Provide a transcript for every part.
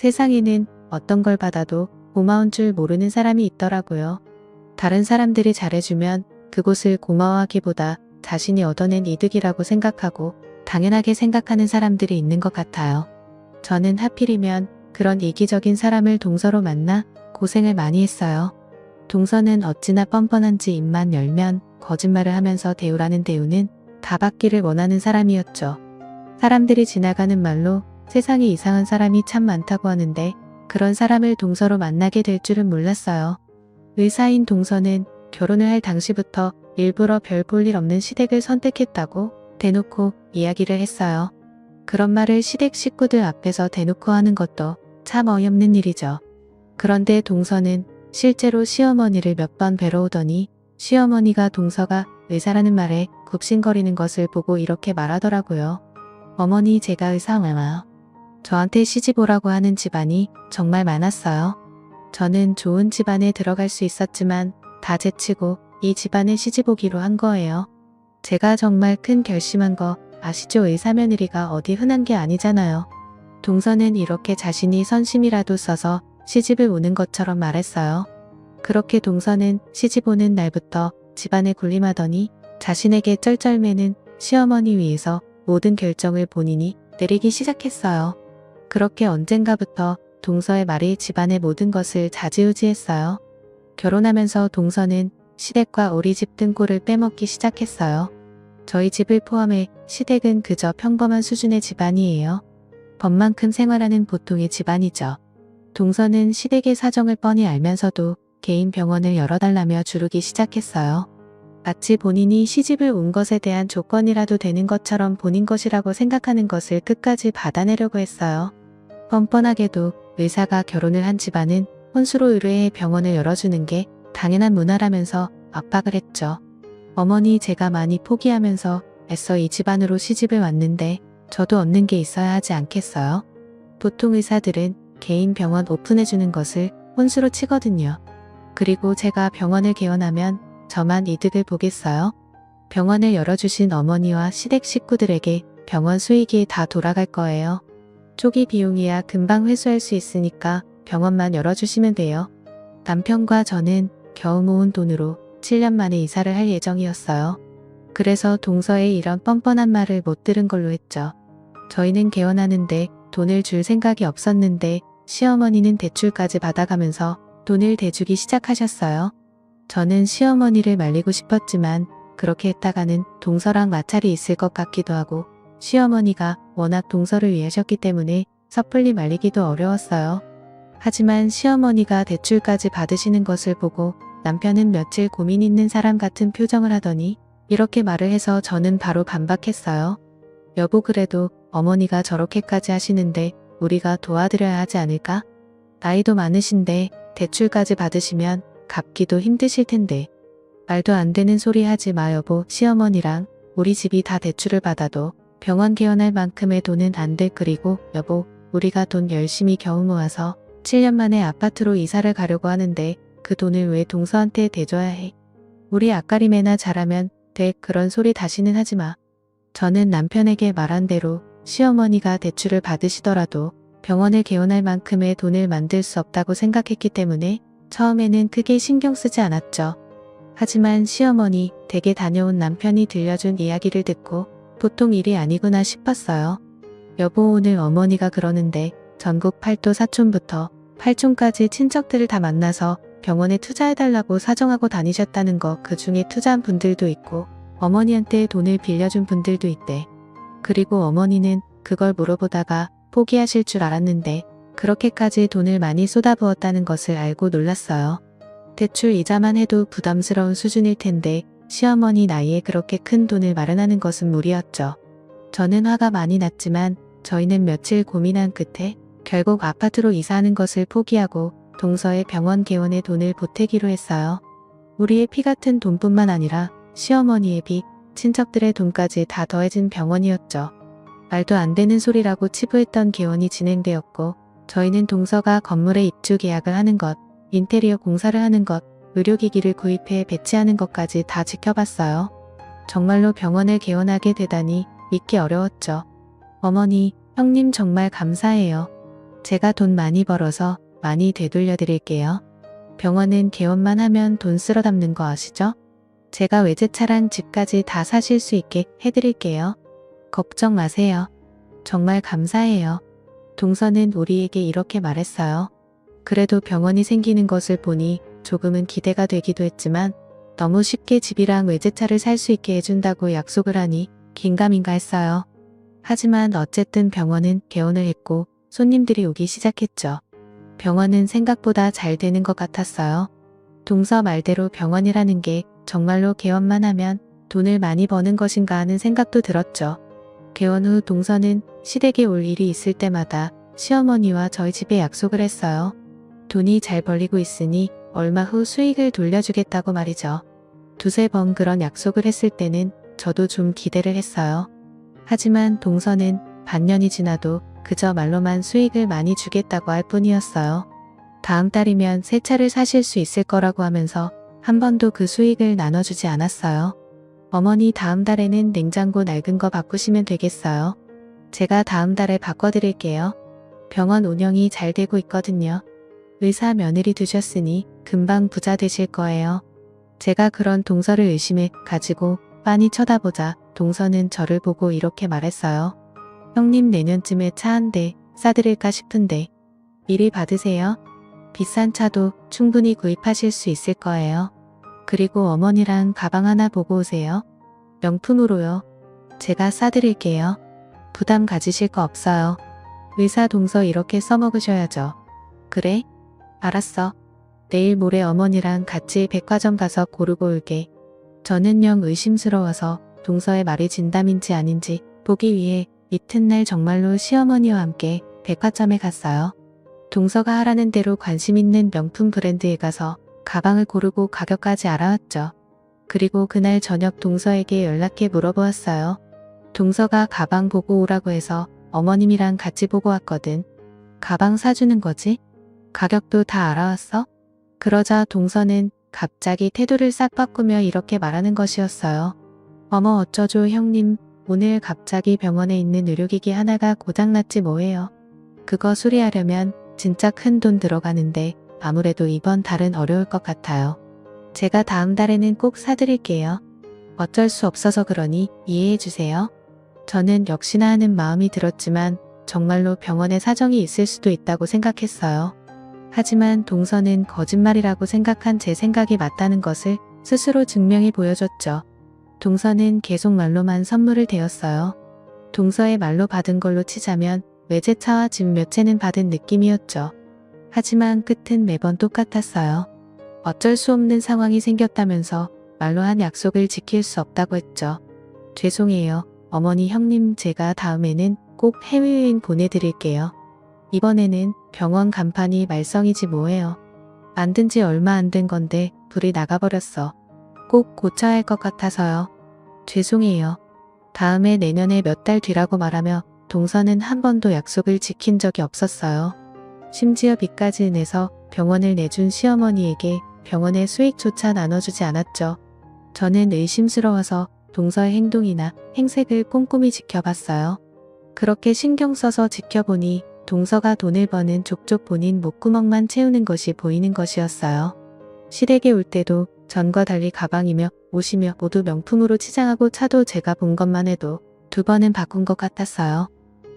세상에는 어떤 걸 받아도 고마운 줄 모르는 사람이 있더라고요. 다른 사람들이 잘해주면 그곳을 고마워하기보다 자신이 얻어낸 이득이라고 생각하고 당연하게 생각하는 사람들이 있는 것 같아요. 저는 하필이면 그런 이기적인 사람을 동서로 만나 고생을 많이 했어요. 동서는 어찌나 뻔뻔한지 입만 열면 거짓말을 하면서 대우라는 대우는 다 받기를 원하는 사람이었죠. 사람들이 지나가는 말로 세상에 이상한 사람이 참 많다고 하는데 그런 사람을 동서로 만나게 될 줄은 몰랐어요. 의사인 동서는 결혼을 할 당시부터 일부러 별 볼 일 없는 시댁을 선택했다고 대놓고 이야기를 했어요. 그런 말을 시댁 식구들 앞에서 대놓고 하는 것도 참 어이없는 일이죠. 그런데 동서는 실제로 시어머니를 몇 번 뵈러 오더니 시어머니가 동서가 의사라는 말에 굽신거리는 것을 보고 이렇게 말하더라고요. 어머니, 제가 의사예요. 저한테 시집 오라고 하는 집안이 정말 많았어요. 저는 좋은 집안에 들어갈 수 있었지만 다 제치고 이 집안에 시집 오기로 한 거예요. 제가 정말 큰 결심한 거 아시죠? 의사 며느리가 어디 흔한 게 아니잖아요. 동서는 이렇게 자신이 선심이라도 써서 시집을 오는 것처럼 말했어요. 그렇게 동서는 시집 오는 날부터 집안에 군림하더니 자신에게 쩔쩔매는 시어머니 위에서 모든 결정을 본인이 내리기 시작했어요. 그렇게 언젠가부터 동서의 말이 집안의 모든 것을 좌지우지했어요. 결혼하면서 동서는 시댁과 우리 집 등 꼴을 빼먹기 시작했어요. 저희 집을 포함해 시댁은 그저 평범한 수준의 집안이에요. 법만큼 생활하는 보통의 집안이죠. 동서는 시댁의 사정을 뻔히 알면서도 개인 병원을 열어달라며 주르기 시작했어요. 마치 본인이 시집을 온 것에 대한 조건이라도 되는 것처럼 본인 것이라고 생각하는 것을 끝까지 받아내려고 했어요. 뻔뻔하게도 의사가 결혼을 한 집안은 혼수로 의뢰해 병원을 열어주는 게 당연한 문화라면서 압박을 했죠. 어머니, 제가 많이 포기하면서 애써 이 집안으로 시집을 왔는데 저도 얻는 게 있어야 하지 않겠어요? 보통 의사들은 개인 병원 오픈해주는 것을 혼수로 치거든요. 그리고 제가 병원을 개원하면 저만 이득을 보겠어요? 병원을 열어주신 어머니와 시댁 식구들에게 병원 수익이 다 돌아갈 거예요. 초기 비용이야 금방 회수할 수 있으니까 병원만 열어주시면 돼요. 남편과 저는 겨우 모은 돈으로 7년 만에 이사를 할 예정이었어요. 그래서 동서의 이런 뻔뻔한 말을 못 들은 걸로 했죠. 저희는 개원하는데 돈을 줄 생각이 없었는데 시어머니는 대출까지 받아가면서 돈을 대주기 시작하셨어요. 저는 시어머니를 말리고 싶었지만 그렇게 했다가는 동서랑 마찰이 있을 것 같기도 하고 시어머니가 워낙 동서를 위하셨기 때문에 섣불리 말리기도 어려웠어요. 하지만 시어머니가 대출까지 받으시는 것을 보고 남편은 며칠 고민 있는 사람 같은 표정을 하더니 이렇게 말을 해서 저는 바로 반박했어요. 여보, 그래도 어머니가 저렇게까지 하시는데 우리가 도와드려야 하지 않을까? 나이도 많으신데 대출까지 받으시면 갚기도 힘드실 텐데. 말도 안 되는 소리 하지 마 여보. 시어머니랑 우리 집이 다 대출을 받아도 병원 개원할 만큼의 돈은 안 돼. 그리고 여보, 우리가 돈 열심히 겨우 모아서 7년 만에 아파트로 이사를 가려고 하는데 그 돈을 왜 동서한테 대줘야 해? 우리 앞가림이나 잘하면 돼. 그런 소리 다시는 하지 마. 저는 남편에게 말한 대로 시어머니가 대출을 받으시더라도 병원을 개원할 만큼의 돈을 만들 수 없다고 생각했기 때문에 처음에는 크게 신경 쓰지 않았죠. 하지만 시어머니 댁에 다녀온 남편이 들려준 이야기를 듣고 보통 일이 아니구나 싶었어요. 여보, 오늘 어머니가 그러는데 전국 8도 사촌부터 8촌까지 친척들을 다 만나서 병원에 투자해달라고 사정하고 다니셨다는 거. 그 중에 투자한 분들도 있고 어머니한테 돈을 빌려준 분들도 있대. 그리고 어머니는 그걸 물어보다가 포기하실 줄 알았는데 그렇게까지 돈을 많이 쏟아부었다는 것을 알고 놀랐어요. 대출 이자만 해도 부담스러운 수준일 텐데 시어머니 나이에 그렇게 큰 돈을 마련하는 것은 무리였죠. 저는 화가 많이 났지만 저희는 며칠 고민한 끝에 결국 아파트로 이사하는 것을 포기하고 동서의 병원 개원에 돈을 보태기로 했어요. 우리의 피 같은 돈뿐만 아니라 시어머니의 빚, 친척들의 돈까지 다 더해진 병원이었죠. 말도 안 되는 소리라고 치부했던 개원이 진행되었고 저희는 동서가 건물에 입주 계약을 하는 것, 인테리어 공사를 하는 것, 의료기기를 구입해 배치하는 것까지 다 지켜봤어요. 정말로 병원을 개원하게 되다니 믿기 어려웠죠. 어머니, 형님 정말 감사해요. 제가 돈 많이 벌어서 많이 되돌려 드릴게요. 병원은 개원만 하면 돈 쓸어 담는 거 아시죠? 제가 외제차랑 집까지 다 사실 수 있게 해드릴게요. 걱정 마세요. 정말 감사해요. 동서는 우리에게 이렇게 말했어요. 그래도 병원이 생기는 것을 보니 조금은 기대가 되기도 했지만 너무 쉽게 집이랑 외제차를 살 수 있게 해준다고 약속을 하니 긴가민가 했어요. 하지만 어쨌든 병원은 개원을 했고 손님들이 오기 시작했죠. 병원은 생각보다 잘 되는 것 같았어요. 동서 말대로 병원이라는 게 정말로 개원만 하면 돈을 많이 버는 것인가 하는 생각도 들었죠. 개원 후 동서는 시댁에 올 일이 있을 때마다 시어머니와 저희 집에 약속을 했어요. 돈이 잘 벌리고 있으니 얼마 후 수익을 돌려주겠다고 말이죠. 두세 번 그런 약속을 했을 때는 저도 좀 기대를 했어요. 하지만 동서는 반년이 지나도 그저 말로만 수익을 많이 주겠다고 할 뿐이었어요. 다음 달이면 새 차를 사실 수 있을 거라고 하면서 한 번도 그 수익을 나눠주지 않았어요. 어머니 다음 달에는 냉장고 낡은 거 바꾸시면 되겠어요. 제가 다음 달에 바꿔드릴게요. 병원 운영이 잘 되고 있거든요. 의사 며느리 두셨으니 금방 부자 되실 거예요. 제가 그런 동서를 의심해 가지고 빤히 쳐다보자 동서는 저를 보고 이렇게 말했어요. 형님 내년쯤에 차 한 대 싸드릴까 싶은데 미리 받으세요. 비싼 차도 충분히 구입하실 수 있을 거예요. 그리고 어머니랑 가방 하나 보고 오세요. 명품으로요. 제가 싸드릴게요. 부담 가지실 거 없어요. 의사 동서 이렇게 써먹으셔야죠. 그래? 알았어. 내일 모레 어머니랑 같이 백화점 가서 고르고 올게. 저는 영 의심스러워서 동서의 말이 진담인지 아닌지 보기 위해 이튿날 정말로 시어머니와 함께 백화점에 갔어요. 동서가 하라는 대로 관심 있는 명품 브랜드에 가서 가방을 고르고 가격까지 알아왔죠. 그리고 그날 저녁 동서에게 연락해 물어보았어요. 동서가 가방 보고 오라고 해서 어머님이랑 같이 보고 왔거든. 가방 사주는 거지? 가격도 다 알아왔어? 그러자 동서는 갑자기 태도를 싹 바꾸며 이렇게 말하는 것이었어요. 어머 어쩌죠 형님, 오늘 갑자기 병원에 있는 의료기기 하나가 고장났지 뭐예요. 그거 수리하려면 진짜 큰 돈 들어가는데 아무래도 이번 달은 어려울 것 같아요. 제가 다음 달에는 꼭 사드릴게요. 어쩔 수 없어서 그러니 이해해주세요. 저는 역시나 하는 마음이 들었지만 정말로 병원에 사정이 있을 수도 있다고 생각했어요. 하지만 동서는 거짓말이라고 생각한 제 생각이 맞다는 것을 스스로 증명해 보여줬죠. 동서는 계속 말로만 선물을 대었어요. 동서의 말로 받은 걸로 치자면 외제차와 집 몇 채는 받은 느낌이었죠. 하지만 끝은 매번 똑같았어요. 어쩔 수 없는 상황이 생겼다면서 말로 한 약속을 지킬 수 없다고 했죠. 죄송해요. 어머니 형님 제가 다음에는 꼭 해외여행 보내드릴게요. 이번에는 병원 간판이 말썽이지 뭐예요. 만든 지 얼마 안 된 건데 불이 나가버렸어. 꼭 고쳐야 할 것 같아서요. 죄송해요. 다음에 내년에 몇 달 뒤라고 말하며 동서는 한 번도 약속을 지킨 적이 없었어요. 심지어 빚까지 내서 병원을 내준 시어머니에게 병원의 수익조차 나눠주지 않았죠. 저는 의심스러워서 동서의 행동이나 행색을 꼼꼼히 지켜봤어요. 그렇게 신경 써서 지켜보니 동서가 돈을 버는 족족 본인 목구멍만 채우는 것이 보이는 것이었어요. 시댁에 올 때도 전과 달리 가방이며 옷이며 모두 명품으로 치장하고 차도 제가 본 것만 해도 2번은 바꾼 것 같았어요.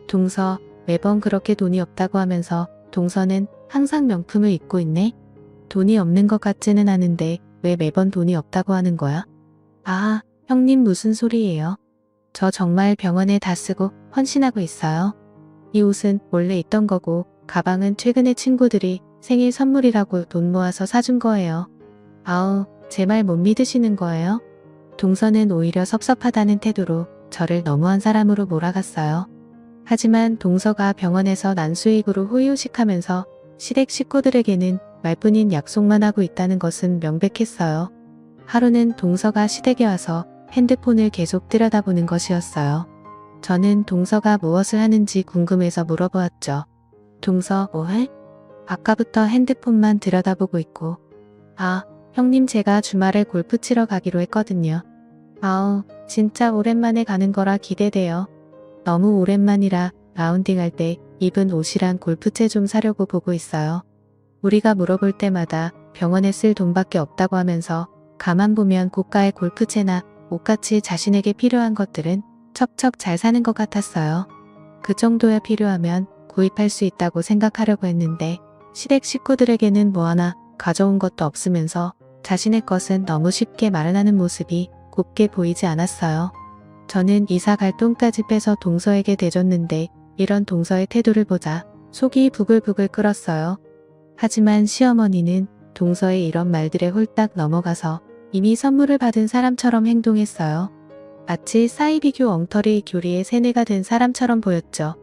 동서, 매번 그렇게 돈이 없다고 하면서 동서는 항상 명품을 입고 있네? 돈이 없는 것 같지는 않은데 왜 매번 돈이 없다고 하는 거야? 아, 형님 무슨 소리예요? 저 정말 병원에 다 쓰고 헌신하고 있어요. 이 옷은 원래 있던 거고 가방은 최근에 친구들이 생일 선물이라고 돈 모아서 사준 거예요. 아우, 제 말 못 믿으시는 거예요? 동서는 오히려 섭섭하다는 태도로 저를 너무한 사람으로 몰아갔어요. 하지만 동서가 병원에서 난 수익으로 호의호식하면서 시댁 식구들에게는 말뿐인 약속만 하고 있다는 것은 명백했어요. 하루는 동서가 시댁에 와서 핸드폰을 계속 들여다보는 것이었어요. 저는 동서가 무엇을 하는지 궁금해서 물어보았죠. 동서, 뭐해? 아까부터 핸드폰만 들여다보고 있고. 아, 형님 제가 주말에 골프 치러 가기로 했거든요. 아우, 진짜 오랜만에 가는 거라 기대돼요. 너무 오랜만이라 라운딩 할 때 입은 옷이랑 골프채 좀 사려고 보고 있어요. 우리가 물어볼 때마다 병원에 쓸 돈밖에 없다고 하면서 가만 보면 고가의 골프채나 옷같이 자신에게 필요한 것들은 척척 잘 사는 것 같았어요. 그 정도야 필요하면 구입할 수 있다고 생각하려고 했는데 시댁 식구들에게는 뭐 하나 가져온 것도 없으면서 자신의 것은 너무 쉽게 마련하는 모습이 곱게 보이지 않았어요. 저는 이사 갈 돈까지 빼서 동서에게 대줬는데 이런 동서의 태도를 보자 속이 부글부글 끓었어요. 하지만 시어머니는 동서의 이런 말들에 홀딱 넘어가서 이미 선물을 받은 사람처럼 행동했어요. 마치 사이비교 엉터리 교리의 세뇌가 된 사람처럼 보였죠.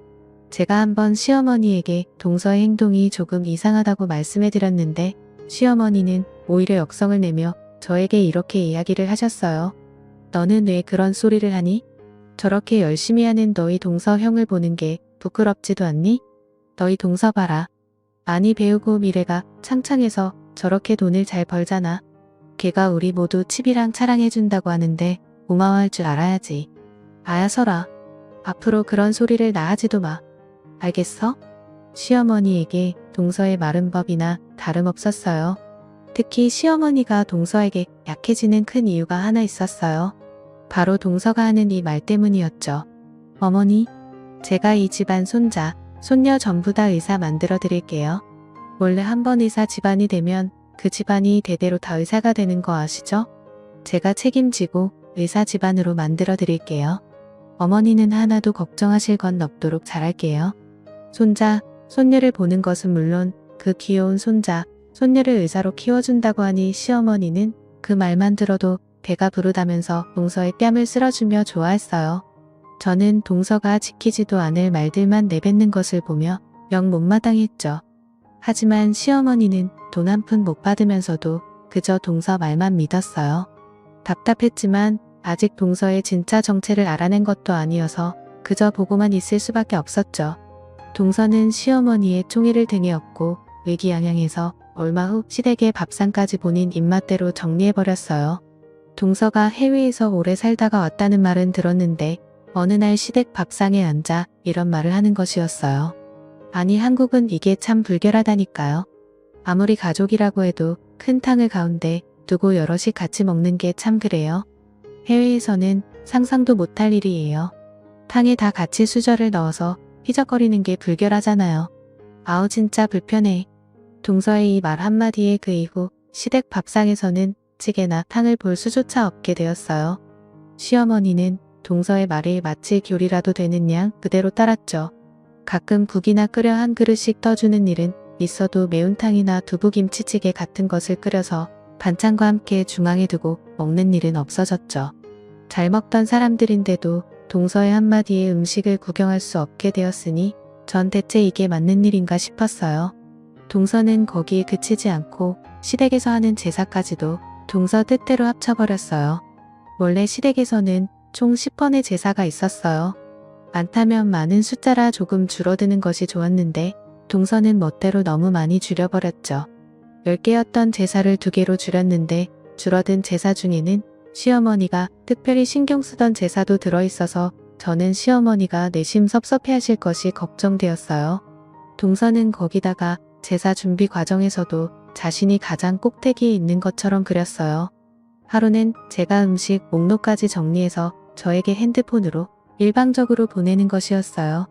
제가 한번 시어머니에게 동서의 행동이 조금 이상하다고 말씀해드렸는데 시어머니는 오히려 역성을 내며 저에게 이렇게 이야기를 하셨어요. 너는 왜 그런 소리를 하니? 저렇게 열심히 하는 너희 동서 형을 보는 게 부끄럽지도 않니? 너희 동서 봐라. 많이 배우고 미래가 창창해서 저렇게 돈을 잘 벌잖아. 걔가 우리 모두 집이랑 차랑 해준다고 하는데 고마워할 줄 알아야지. 아야서라. 앞으로 그런 소리를 나 하지도 마. 알겠어? 시어머니에게 동서의 말은 법이나 다름없었어요. 특히 시어머니가 동서에게 약해지는 큰 이유가 하나 있었어요. 바로 동서가 하는 이 말 때문이었죠. 어머니, 제가 이 집안 손자, 손녀 전부 다 의사 만들어 드릴게요. 원래 한번 의사 집안이 되면 그 집안이 대대로 다 의사가 되는 거 아시죠? 제가 책임지고 의사 집안으로 만들어 드릴게요. 어머니는 하나도 걱정하실 건 없도록 잘할게요. 손자, 손녀를 보는 것은 물론 그 귀여운 손자, 손녀를 의사로 키워준다고 하니 시어머니는 그 말만 들어도 배가 부르다면서 동서의 뺨을 쓸어주며 좋아했어요. 저는 동서가 지키지도 않을 말들만 내뱉는 것을 보며 영 못마땅했죠. 하지만 시어머니는 돈 한 푼 못 받으면서도 그저 동서 말만 믿었어요. 답답했지만 아직 동서의 진짜 정체를 알아낸 것도 아니어서 그저 보고만 있을 수밖에 없었죠. 동서는 시어머니의 총애를 등에 업고 의기양양해서 얼마 후 시댁의 밥상까지 본인 입맛대로 정리해버렸어요. 동서가 해외에서 오래 살다가 왔다는 말은 들었는데 어느 날 시댁 밥상에 앉아 이런 말을 하는 것이었어요. 아니 한국은 이게 참 불결하다니까요. 아무리 가족이라고 해도 큰 탕을 가운데 두고 여럿이 같이 먹는 게 참 그래요. 해외에서는 상상도 못할 일이에요. 탕에 다 같이 수저를 넣어서 휘적거리는 게 불결하잖아요. 아우 진짜 불편해. 동서의 이 말 한마디에 그 이후 시댁 밥상에서는 찌개나 탕을 볼 수조차 없게 되었어요. 시어머니는 동서의 말이 마치 교리라도 되는 양 그대로 따랐죠. 가끔 국이나 끓여 한 그릇씩 떠주는 일은 있어도 매운탕이나 두부김치찌개 같은 것을 끓여서 반찬과 함께 중앙에 두고 먹는 일은 없어졌죠. 잘 먹던 사람들인데도 동서의 한마디에 음식을 구경할 수 없게 되었으니 전 대체 이게 맞는 일인가 싶었어요. 동서는 거기에 그치지 않고 시댁에서 하는 제사까지도 동서 뜻대로 합쳐버렸어요. 원래 시댁에서는 총 10번의 제사가 있었어요. 많다면 많은 숫자라 조금 줄어드는 것이 좋았는데 동서는 멋대로 너무 많이 줄여버렸죠. 10개였던 제사를 2개로 줄였는데 줄어든 제사 중에는 시어머니가 특별히 신경 쓰던 제사도 들어있어서 저는 시어머니가 내심 섭섭해하실 것이 걱정되었어요. 동서는 거기다가 제사 준비 과정에서도 자신이 가장 꼭대기에 있는 것처럼 그렸어요. 하루는 제가 음식 목록까지 정리해서 저에게 핸드폰으로 일방적으로 보내는 것이었어요.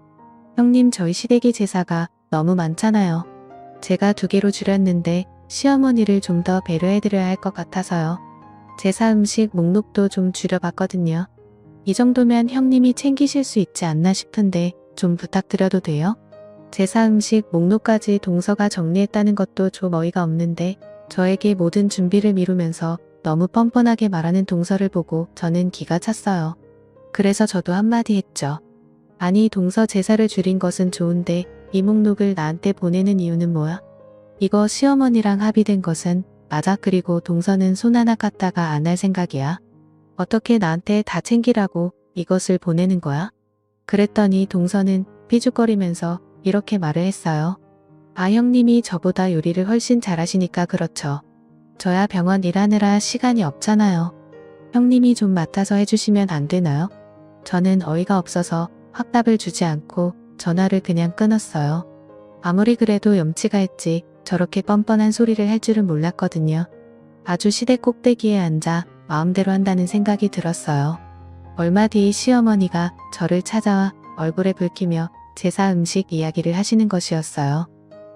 형님 저희 시댁이 제사가 너무 많잖아요. 제가 2개로 줄였는데 시어머니를 좀 더 배려해드려야 할 것 같아서요. 제사 음식 목록도 좀 줄여봤거든요. 이 정도면 형님이 챙기실 수 있지 않나 싶은데 좀 부탁드려도 돼요? 제사 음식 목록까지 동서가 정리했다는 것도 좀 어이가 없는데 저에게 모든 준비를 미루면서 너무 뻔뻔하게 말하는 동서를 보고 저는 기가 찼어요. 그래서 저도 한마디 했죠. 아니 동서 제사를 줄인 것은 좋은데 이 목록을 나한테 보내는 이유는 뭐야? 이거 시어머니랑 합의된 것은 맞아. 그리고 동서는 손 하나 깠다가 안 할 생각이야. 어떻게 나한테 다 챙기라고 이것을 보내는 거야? 그랬더니 동서는 삐죽거리면서 이렇게 말을 했어요. 아 형님이 저보다 요리를 훨씬 잘하시니까 그렇죠. 저야 병원 일하느라 시간이 없잖아요. 형님이 좀 맡아서 해주시면 안 되나요? 저는 어이가 없어서 확답을 주지 않고 전화를 그냥 끊었어요. 아무리 그래도 염치가 있지 저렇게 뻔뻔한 소리를 할 줄은 몰랐거든요. 아주 시댁 꼭대기에 앉아 마음대로 한다는 생각이 들었어요. 얼마 뒤 시어머니가 저를 찾아와 얼굴에 붉히며 제사 음식 이야기를 하시는 것이었어요.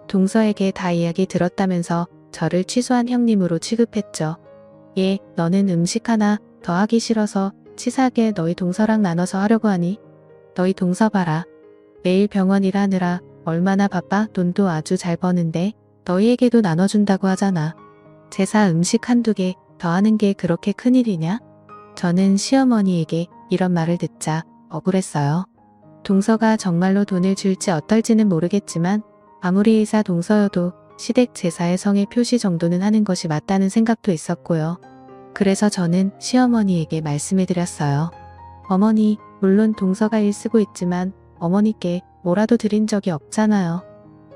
동서에게 다 이야기 들었다면서 저를 취소한 형님으로 취급했죠. 예, 너는 음식 하나 더 하기 싫어서 치사하게 너희 동서랑 나눠서 하려고 하니? 너희 동서 봐라. 매일 병원 일하느라 얼마나 바빠? 돈도 아주 잘 버는데 너희에게도 나눠준다고 하잖아. 제사 음식 한두 개 더 하는 게 그렇게 큰일이냐? 저는 시어머니에게 이런 말을 듣자 억울했어요. 동서가 정말로 돈을 줄지 어떨지는 모르겠지만 아무리 의사 동서여도 시댁 제사의 성의 표시 정도는 하는 것이 맞다는 생각도 있었고요. 그래서 저는 시어머니에게 말씀해드렸어요. 어머니, 물론 동서가 일 쓰고 있지만 어머니께 뭐라도 드린 적이 없잖아요.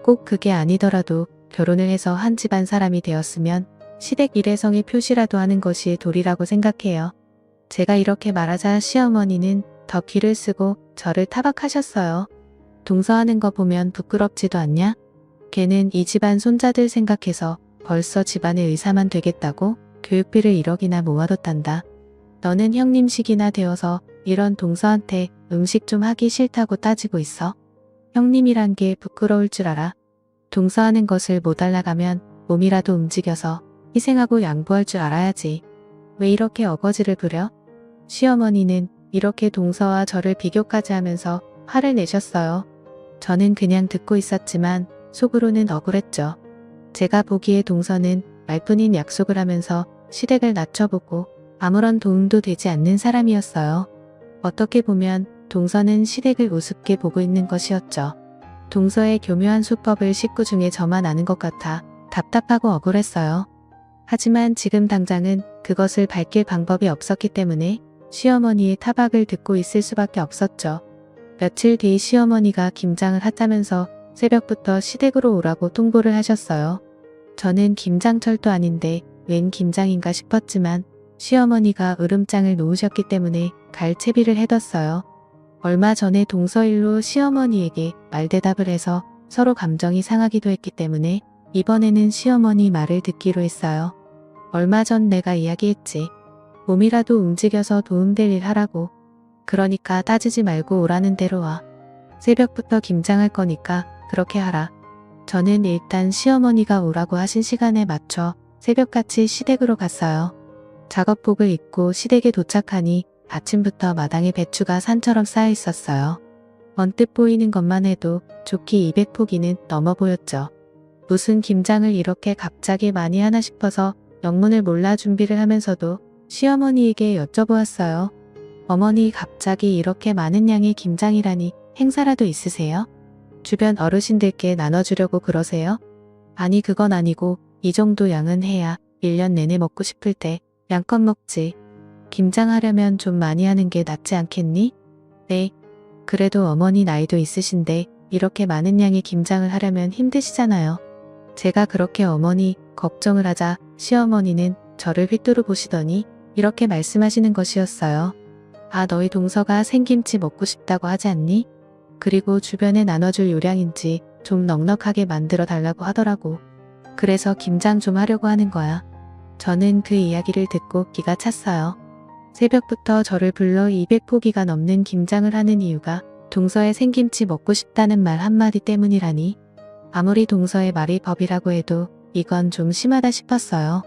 꼭 그게 아니더라도 결혼을 해서 한 집안 사람이 되었으면 시댁 일의 성의 표시라도 하는 것이 도리라고 생각해요. 제가 이렇게 말하자 시어머니는 더 귀를 쓰고 저를 타박하셨어요. 동서하는 거 보면 부끄럽지도 않냐? 걔는 이 집안 손자들 생각해서 벌써 집안의 의사만 되겠다고 교육비를 1억이나 모아뒀단다. 너는 형님식이나 되어서 이런 동서한테 음식 좀 하기 싫다고 따지고 있어. 형님이란 게 부끄러울 줄 알아. 동서하는 것을 못 알아가면 몸이라도 움직여서 희생하고 양보할 줄 알아야지. 왜 이렇게 어거지를 부려? 시어머니는 이렇게 동서와 저를 비교까지 하면서 화를 내셨어요. 저는 그냥 듣고 있었지만 속으로는 억울했죠. 제가 보기에 동서는 말뿐인 약속을 하면서 시댁을 낮춰보고 아무런 도움도 되지 않는 사람이었어요. 어떻게 보면 동서는 시댁을 우습게 보고 있는 것이었죠. 동서의 교묘한 수법을 식구 중에 저만 아는 것 같아 답답하고 억울했어요. 하지만 지금 당장은 그것을 밝힐 방법이 없었기 때문에 시어머니의 타박을 듣고 있을 수밖에 없었죠. 며칠 뒤 시어머니가 김장을 하자면서 새벽부터 시댁으로 오라고 통보를 하셨어요. 저는 김장철도 아닌데 웬 김장인가 싶었지만 시어머니가 으름장을 놓으셨기 때문에 갈 채비를 해뒀어요. 얼마 전에 동서일로 시어머니에게 말대답을 해서 서로 감정이 상하기도 했기 때문에 이번에는 시어머니 말을 듣기로 했어요. 얼마 전 내가 이야기했지. 몸이라도 움직여서 도움될 일 하라고. 그러니까 따지지 말고 오라는 대로 와. 새벽부터 김장할 거니까 그렇게 하라. 저는 일단 시어머니가 오라고 하신 시간에 맞춰 새벽같이 시댁으로 갔어요. 작업복을 입고 시댁에 도착하니 아침부터 마당에 배추가 산처럼 쌓여 있었어요. 언뜻 보이는 것만 해도 좋기 200포기는 넘어 보였죠. 무슨 김장을 이렇게 갑자기 많이 하나 싶어서 영문을 몰라 준비를 하면서도 시어머니에게 여쭤보았어요. 어머니, 갑자기 이렇게 많은 양의 김장이라니 행사라도 있으세요? 주변 어르신들께 나눠주려고 그러세요? 아니, 그건 아니고 이 정도 양은 해야 1년 내내 먹고 싶을 때 양껏 먹지. 김장하려면 좀 많이 하는 게 낫지 않겠니? 네. 그래도 어머니 나이도 있으신데 이렇게 많은 양의 김장을 하려면 힘드시잖아요. 제가 그렇게 어머니 걱정을 하자 시어머니는 저를 휘두르 보시더니 이렇게 말씀하시는 것이었어요. 아, 너희 동서가 생김치 먹고 싶다고 하지 않니? 그리고 주변에 나눠줄 요량인지 좀 넉넉하게 만들어 달라고 하더라고. 그래서 김장 좀 하려고 하는 거야. 저는 그 이야기를 듣고 기가 찼어요. 새벽부터 저를 불러 200포기가 넘는 김장을 하는 이유가 동서의 생김치 먹고 싶다는 말 한마디 때문이라니. 아무리 동서의 말이 법이라고 해도 이건 좀 심하다 싶었어요.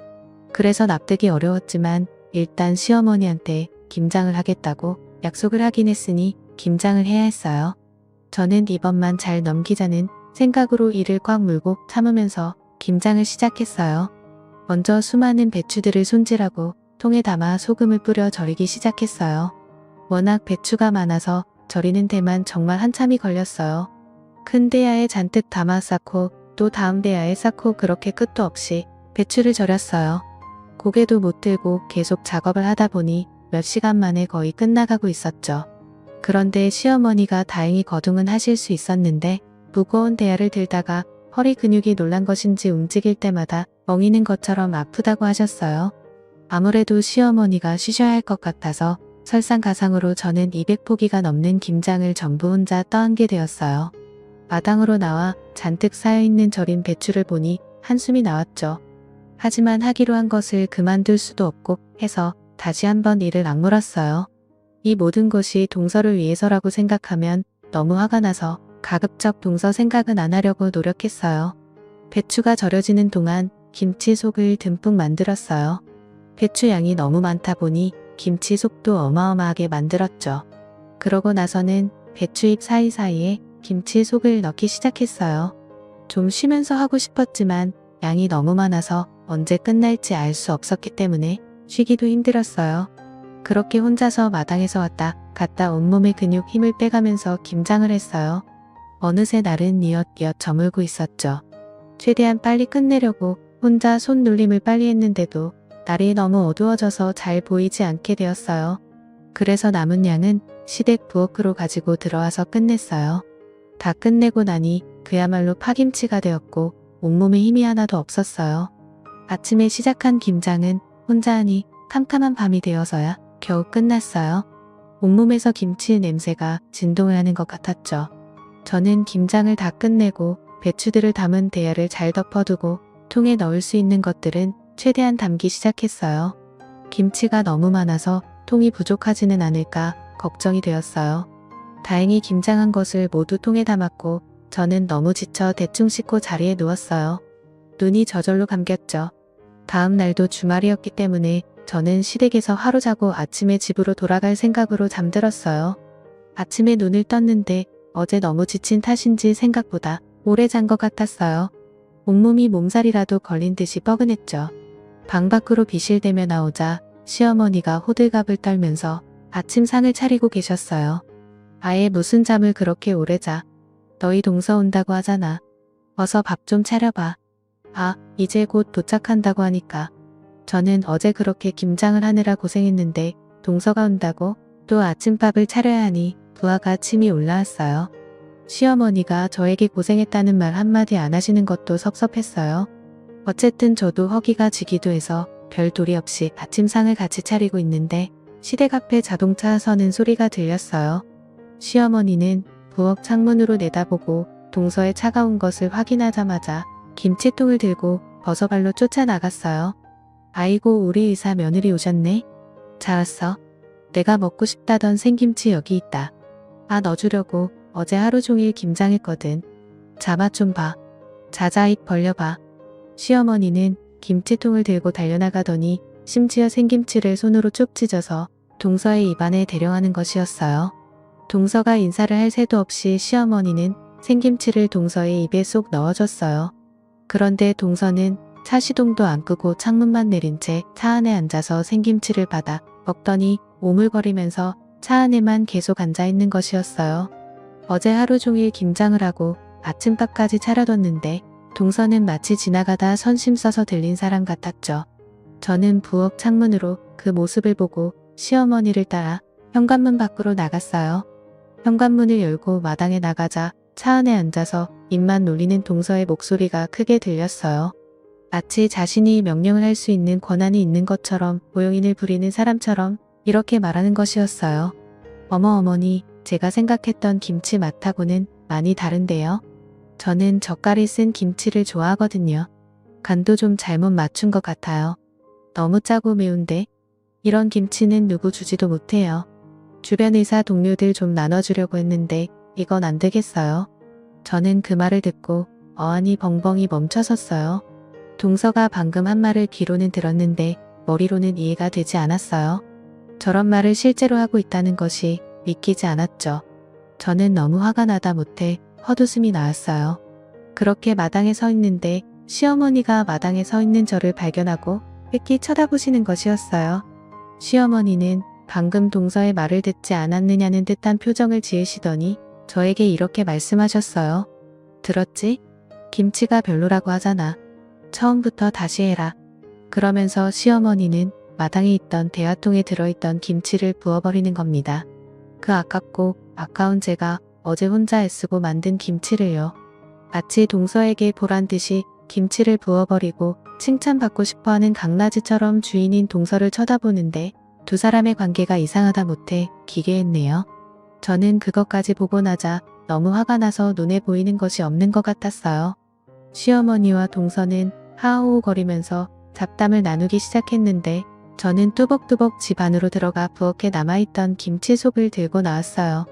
그래서 납득이 어려웠지만 일단 시어머니한테 김장을 하겠다고 약속을 하긴 했으니 김장을 해야 했어요. 저는 이번만 잘 넘기자는 생각으로 이를 꽉 물고 참으면서 김장을 시작했어요. 먼저 수많은 배추들을 손질하고 통에 담아 소금을 뿌려 절이기 시작했어요. 워낙 배추가 많아서 절이는 데만 정말 한참이 걸렸어요. 큰 대야에 잔뜩 담아 쌓고 또 다음 대야에 쌓고 그렇게 끝도 없이 배추를 절였어요. 고개도 못 들고 계속 작업을 하다 보니 몇 시간 만에 거의 끝나가고 있었죠. 그런데 시어머니가 다행히 거둥은 하실 수 있었는데 무거운 대야를 들다가 허리 근육이 놀란 것인지 움직일 때마다 멍이는 것처럼 아프다고 하셨어요. 아무래도 시어머니가 쉬셔야 할 것 같아서 설상가상으로 저는 200포기가 넘는 김장을 전부 혼자 떠안게 되었어요. 마당으로 나와 잔뜩 쌓여있는 절인 배추를 보니 한숨이 나왔죠. 하지만 하기로 한 것을 그만둘 수도 없고 해서 다시 한번 이를 악물었어요. 이 모든 것이 동서를 위해서라고 생각하면 너무 화가 나서 가급적 동서 생각은 안 하려고 노력했어요. 배추가 절여지는 동안 김치 속을 듬뿍 만들었어요. 배추 양이 너무 많다 보니 김치 속도 어마어마하게 만들었죠. 그러고 나서는 배추잎 사이사이에 김치 속을 넣기 시작했어요. 좀 쉬면서 하고 싶었지만 양이 너무 많아서 언제 끝날지 알 수 없었기 때문에 쉬기도 힘들었어요. 그렇게 혼자서 마당에서 왔다 갔다 온몸의 근육 힘을 빼가면서 김장을 했어요. 어느새 날은 뉘엿뉘엿 저물고 있었죠. 최대한 빨리 끝내려고 혼자 손놀림을 빨리 했는데도 날이 너무 어두워져서 잘 보이지 않게 되었어요. 그래서 남은 양은 시댁 부엌으로 가지고 들어와서 끝냈어요. 다 끝내고 나니 그야말로 파김치가 되었고 온몸에 힘이 하나도 없었어요. 아침에 시작한 김장은 혼자 하니 캄캄한 밤이 되어서야 겨우 끝났어요. 온몸에서 김치 냄새가 진동을 하는 것 같았죠. 저는 김장을 다 끝내고 배추들을 담은 대야를 잘 덮어두고 통에 넣을 수 있는 것들은 최대한 담기 시작했어요. 김치가 너무 많아서 통이 부족하지는 않을까 걱정이 되었어요. 다행히 김장한 것을 모두 통에 담았고 저는 너무 지쳐 대충 씻고 자리에 누웠어요. 눈이 저절로 감겼죠. 다음 날도 주말이었기 때문에 저는 시댁에서 하루 자고 아침에 집으로 돌아갈 생각으로 잠들었어요. 아침에 눈을 떴는데 어제 너무 지친 탓인지 생각보다 오래 잔 것 같았어요. 온몸이 몸살이라도 걸린 듯이 뻐근했죠. 방 밖으로 비실대며 나오자 시어머니가 호들갑을 떨면서 아침상을 차리고 계셨어요. 아예 무슨 잠을 그렇게 오래 자. 너희 동서 온다고 하잖아. 어서 밥 좀 차려봐. 아, 이제 곧 도착한다고 하니까. 저는 어제 그렇게 김장을 하느라 고생했는데 동서가 온다고 또 아침밥을 차려야 하니 부하가 침이 올라왔어요. 시어머니가 저에게 고생했다는 말 한마디 안 하시는 것도 섭섭했어요. 어쨌든 저도 허기가 지기도 해서 별 도리 없이 아침상을 같이 차리고 있는데 시댁 앞에 자동차 서는 소리가 들렸어요. 시어머니는 부엌 창문으로 내다보고 동서의 차가운 것을 확인하자마자 김치통을 들고 버서발로 쫓아나갔어요. 아이고 우리 의사 며느리 오셨네. 잘 왔어. 내가 먹고 싶다던 생김치 여기 있다. 아 넣어주려고 어제 하루 종일 김장했거든. 자맛 좀 봐. 자자 입 벌려봐. 시어머니는 김치통을 들고 달려나가더니 심지어 생김치를 손으로 쭉 찢어서 동서의 입안에 대령하는 것이었어요. 동서가 인사를 할 새도 없이 시어머니는 생김치를 동서의 입에 쏙 넣어줬어요. 그런데 동서는 차 시동도 안 끄고 창문만 내린 채 차 안에 앉아서 생김치를 받아 먹더니 오물거리면서 차 안에만 계속 앉아있는 것이었어요. 어제 하루 종일 김장을 하고 아침밥까지 차려뒀는데 동서는 마치 지나가다 선심 써서 들린 사람 같았죠. 저는 부엌 창문으로 그 모습을 보고 시어머니를 따라 현관문 밖으로 나갔어요. 현관문을 열고 마당에 나가자 차 안에 앉아서 입만 놀리는 동서의 목소리가 크게 들렸어요. 마치 자신이 명령을 할 수 있는 권한이 있는 것처럼 고용인을 부리는 사람처럼 이렇게 말하는 것이었어요. 어머 어머니, 제가 생각했던 김치 맛하고는 많이 다른데요. 저는 젓갈이 쓴 김치를 좋아하거든요. 간도 좀 잘못 맞춘 것 같아요. 너무 짜고 매운데 이런 김치는 누구 주지도 못해요. 주변 의사 동료들 좀 나눠주려고 했는데 이건 안 되겠어요. 저는 그 말을 듣고 어안이 벙벙이 멈춰섰어요. 동서가 방금 한 말을 귀로는 들었는데 머리로는 이해가 되지 않았어요. 저런 말을 실제로 하고 있다는 것이 믿기지 않았죠. 저는 너무 화가 나다 못해 헛웃음이 나왔어요. 그렇게 마당에 서 있는데 시어머니가 마당에 서 있는 저를 발견하고 획기 쳐다보시는 것이었어요. 시어머니는 방금 동서의 말을 듣지 않았느냐는 듯한 표정을 지으시더니 저에게 이렇게 말씀하셨어요. 들었지? 김치가 별로라고 하잖아. 처음부터 다시 해라. 그러면서 시어머니는 마당에 있던 대화통에 들어있던 김치를 부어버리는 겁니다. 그 아깝고 아까운 제가 어제 혼자 애쓰고 만든 김치를요. 마치 동서에게 보란 듯이 김치를 부어버리고 칭찬받고 싶어하는 강아지처럼 주인인 동서를 쳐다보는데 두 사람의 관계가 이상하다 못해 기괴했네요. 저는 그것까지 보고 나자 너무 화가 나서 눈에 보이는 것이 없는 것 같았어요. 시어머니와 동서는 하하호호거리면서 잡담을 나누기 시작했는데 저는 뚜벅뚜벅 집 안으로 들어가 부엌에 남아있던 김치속을 들고 나왔어요.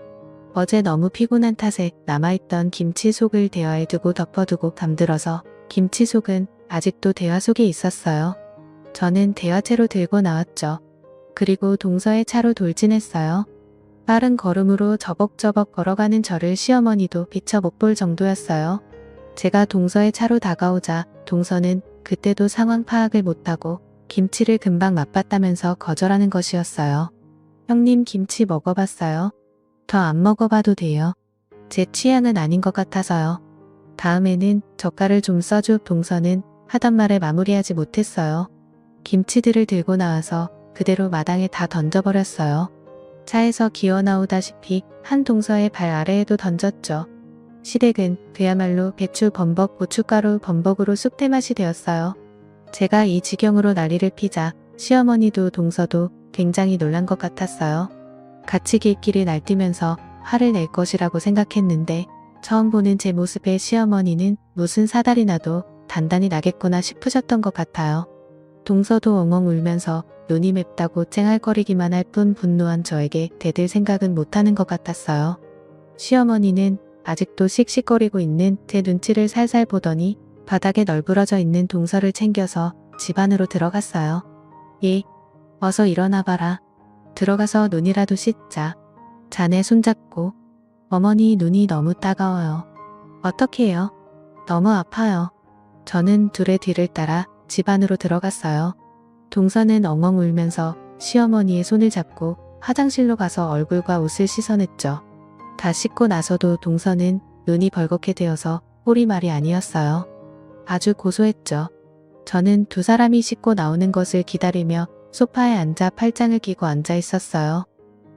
어제 너무 피곤한 탓에 남아있던 김치속을 대화에 두고 덮어두고 잠들어서 김치속은 아직도 대화 속에 있었어요. 저는 대화채로 들고 나왔죠. 그리고 동서의 차로 돌진했어요. 빠른 걸음으로 저벅저벅 걸어가는 저를 시어머니도 비춰 못 볼 정도였어요. 제가 동서의 차로 다가오자 동서는 그때도 상황 파악을 못하고 김치를 금방 맛봤다면서 거절하는 것이었어요. 형님 김치 먹어봤어요? 더 안 먹어봐도 돼요. 제 취향은 아닌 것 같아서요. 다음에는 젓갈을 좀 써줘. 동서는 하던 말을 마무리하지 못했어요. 김치들을 들고 나와서 그대로 마당에 다 던져버렸어요. 차에서 기어나오다시피 한 동서의 발 아래에도 던졌죠. 시댁은 그야말로 배추 범벅 고춧가루 범벅으로 쑥대맛이 되었어요. 제가 이 지경으로 난리를 피자 시어머니도 동서도 굉장히 놀란 것 같았어요. 같이 길길이 날뛰면서 화를 낼 것이라고 생각했는데 처음 보는 제 모습에 시어머니는 무슨 사달이 나도 단단히 나겠구나 싶으셨던 것 같아요. 동서도 엉엉 울면서 눈이 맵다고 쨍알거리기만 할 뿐 분노한 저에게 대들 생각은 못하는 것 같았어요. 시어머니는 아직도 씩씩거리고 있는 제 눈치를 살살 보더니 바닥에 널브러져 있는 동서를 챙겨서 집 안으로 들어갔어요. 예, 어서 일어나봐라. 들어가서 눈이라도 씻자. 자네 손잡고. 어머니 눈이 너무 따가워요. 어떻게 해요? 너무 아파요. 저는 둘의 뒤를 따라 집 안으로 들어갔어요. 동서는 엉엉 울면서 시어머니의 손을 잡고 화장실로 가서 얼굴과 옷을 씻어냈죠. 다 씻고 나서도 동서는 눈이 벌겋게 되어서 홀이 말이 아니었어요. 아주 고소했죠. 저는 두 사람이 씻고 나오는 것을 기다리며 소파에 앉아 팔짱을 끼고 앉아 있었어요.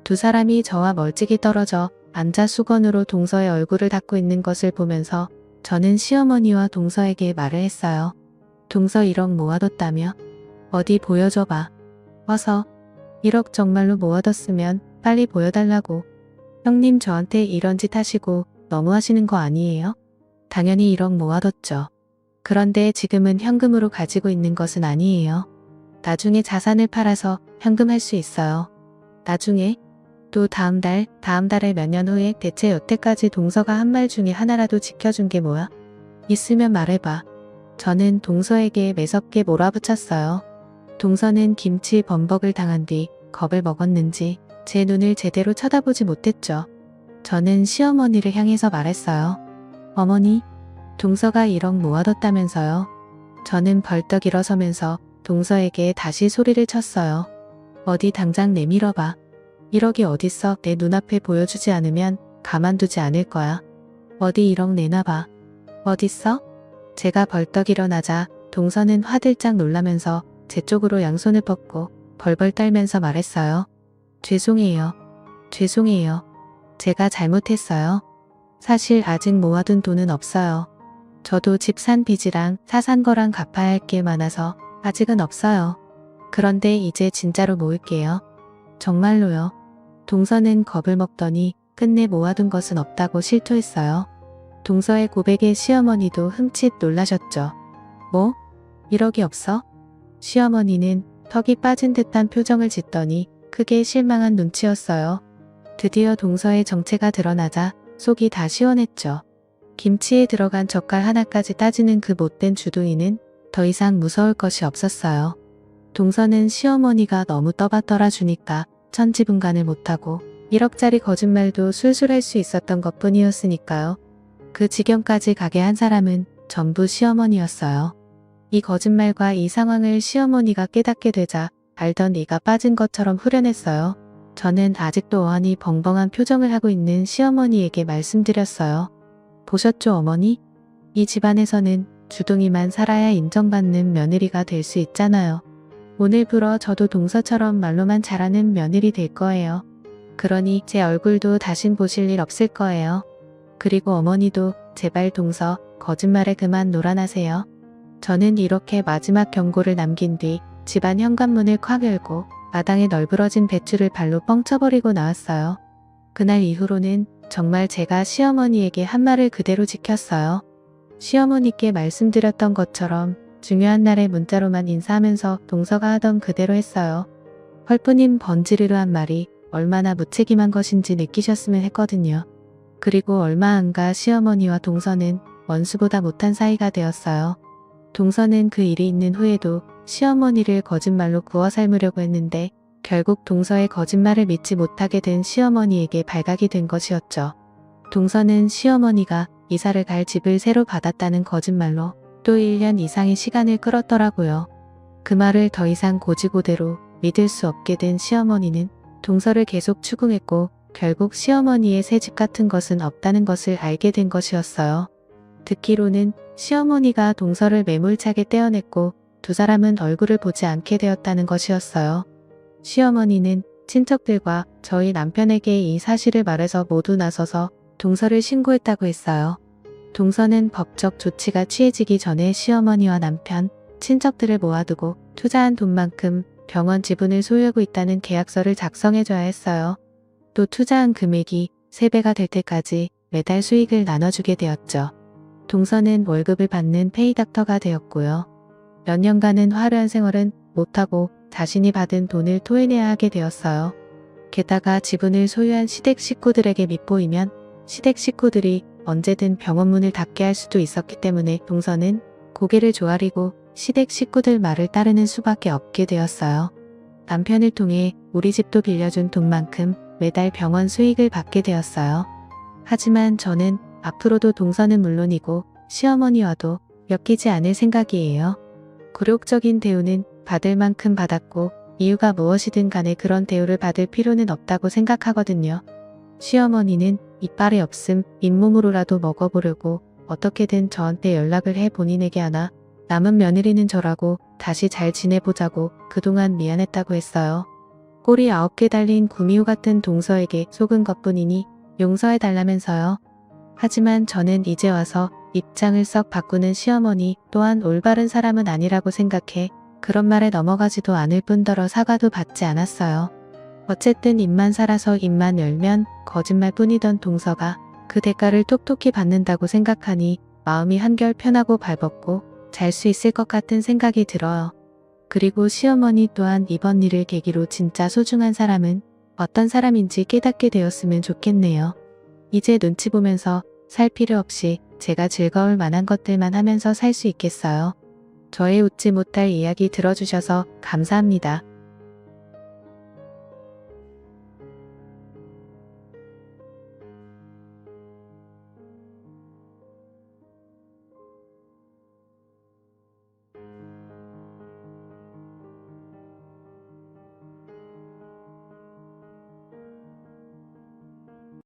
두 사람이 저와 멀찍이 떨어져 앉아 수건으로 동서의 얼굴을 닦고 있는 것을 보면서 저는 시어머니와 동서에게 말을 했어요. 동서 1억 모아뒀다며? 어디 보여줘봐. 어서. 1억 정말로 모아뒀으면 빨리 보여달라고. 형님 저한테 이런 짓 하시고 너무하시는 거 아니에요? 당연히 1억 모아뒀죠. 그런데 지금은 현금으로 가지고 있는 것은 아니에요. 나중에 자산을 팔아서 현금할 수 있어요. 나중에? 또 다음 달에 몇 년 후에 대체 여태까지 동서가 한 말 중에 하나라도 지켜준 게 뭐야? 있으면 말해봐. 저는 동서에게 매섭게 몰아붙였어요. 동서는 김치 범벅을 당한 뒤 겁을 먹었는지 제 눈을 제대로 쳐다보지 못했죠. 저는 시어머니를 향해서 말했어요. 어머니, 동서가 1억 모아뒀다면서요. 저는 벌떡 일어서면서 동서에게 다시 소리를 쳤어요. 어디 당장 내밀어봐. 1억이 어딨어. 내 눈앞에 보여주지 않으면 가만두지 않을 거야. 어디 1억 내놔봐. 어딨어? 제가 벌떡 일어나자 동서는 화들짝 놀라면서 제 쪽으로 양손을 뻗고 벌벌 떨면서 말했어요. 죄송해요. 죄송해요. 제가 잘못했어요. 사실 아직 모아둔 돈은 없어요. 저도 집 산 빚이랑 사 산 거랑 갚아야 할 게 많아서 아직은 없어요. 그런데 이제 진짜로 모을게요. 정말로요. 동서는 겁을 먹더니 끝내 모아둔 것은 없다고 실토했어요. 동서의 고백에 시어머니도 흠칫 놀라셨죠. 뭐? 1억이 없어? 시어머니는 턱이 빠진 듯한 표정을 짓더니 크게 실망한 눈치였어요. 드디어 동서의 정체가 드러나자 속이 다 시원했죠. 김치에 들어간 젓갈 하나까지 따지는 그 못된 주둥이는 더 이상 무서울 것이 없었어요. 동서는 시어머니가 너무 떠받들어 주니까 천지분간을 못하고 1억짜리 거짓말도 술술 할 수 있었던 것뿐이었으니까요. 그 지경까지 가게 한 사람은 전부 시어머니였어요. 이 거짓말과 이 상황을 시어머니가 깨닫게 되자 알던 이가 빠진 것처럼 후련했어요. 저는 아직도 어안이 벙벙한 표정을 하고 있는 시어머니에게 말씀드렸어요. 보셨죠 어머니? 이 집안에서는 주둥이만 살아야 인정받는 며느리가 될 수 있잖아요. 오늘부로 저도 동서처럼 말로만 잘하는 며느리 될 거예요. 그러니 제 얼굴도 다신 보실 일 없을 거예요. 그리고 어머니도 제발 동서 거짓말에 그만 놀아나세요. 저는 이렇게 마지막 경고를 남긴 뒤 집안 현관문을 콱 열고 마당에 널브러진 배추를 발로 뻥 쳐버리고 나왔어요. 그날 이후로는 정말 제가 시어머니에게 한 말을 그대로 지켰어요. 시어머니께 말씀드렸던 것처럼 중요한 날에 문자로만 인사하면서 동서가 하던 그대로 했어요. 헐뿌님 번지르르 한 말이 얼마나 무책임한 것인지 느끼셨으면 했거든요. 그리고 얼마 안 가 시어머니와 동서는 원수보다 못한 사이가 되었어요. 동서는 그 일이 있는 후에도 시어머니를 거짓말로 구워 삶으려고 했는데 결국 동서의 거짓말을 믿지 못하게 된 시어머니에게 발각이 된 것이었죠. 동서는 시어머니가 이사를 갈 집을 새로 받았다는 거짓말로 또 1년 이상의 시간을 끌었더라고요. 그 말을 더 이상 고지고대로 믿을 수 없게 된 시어머니는 동서를 계속 추궁했고 결국 시어머니의 새 집 같은 것은 없다는 것을 알게 된 것이었어요. 듣기로는 시어머니가 동서를 매몰차게 떼어냈고 두 사람은 얼굴을 보지 않게 되었다는 것이었어요. 시어머니는 친척들과 저희 남편에게 이 사실을 말해서 모두 나서서 동서를 신고했다고 했어요. 동서는 법적 조치가 취해지기 전에 시어머니와 남편, 친척들을 모아두고 투자한 돈만큼 병원 지분을 소유하고 있다는 계약서를 작성해줘야 했어요. 또 투자한 금액이 3배가 될 때까지 매달 수익을 나눠주게 되었죠. 동서는 월급을 받는 페이닥터가 되었고요. 몇 년간은 화려한 생활은 못하고 자신이 받은 돈을 토해내야 하게 되었어요. 게다가 지분을 소유한 시댁 식구들에게 밉보이면 시댁 식구들이 언제든 병원 문을 닫게 할 수도 있었기 때문에 동서는 고개를 조아리고 시댁 식구들 말을 따르는 수밖에 없게 되었어요. 남편을 통해 우리 집도 빌려준 돈만큼 매달 병원 수익을 받게 되었어요. 하지만 저는 앞으로도 동서는 물론이고 시어머니와도 엮이지 않을 생각이에요. 굴욕적인 대우는 받을 만큼 받았고 이유가 무엇이든 간에 그런 대우를 받을 필요는 없다고 생각하거든요. 시어머니는 이빨이 없음 잇몸으로라도 먹어보려고 어떻게든 저한테 연락을 해 본인에게 하나 남은 며느리는 저라고 다시 잘 지내보자고 그동안 미안했다고 했어요. 꼬리 9개 달린 구미호 같은 동서에게 속은 것뿐이니 용서해달라면서요. 하지만 저는 이제 와서 입장을 썩 바꾸는 시어머니 또한 올바른 사람은 아니라고 생각해 그런 말에 넘어가지도 않을 뿐더러 사과도 받지 않았어요. 어쨌든 입만 살아서 입만 열면 거짓말뿐이던 동서가 그 대가를 톡톡히 받는다고 생각하니 마음이 한결 편하고 발벗고 잘 수 있을 것 같은 생각이 들어요. 그리고 시어머니 또한 이번 일을 계기로 진짜 소중한 사람은 어떤 사람인지 깨닫게 되었으면 좋겠네요. 이제 눈치 보면서 살 필요 없이 제가 즐거울 만한 것들만 하면서 살 수 있겠어요. 저의 웃지 못할 이야기 들어주셔서 감사합니다.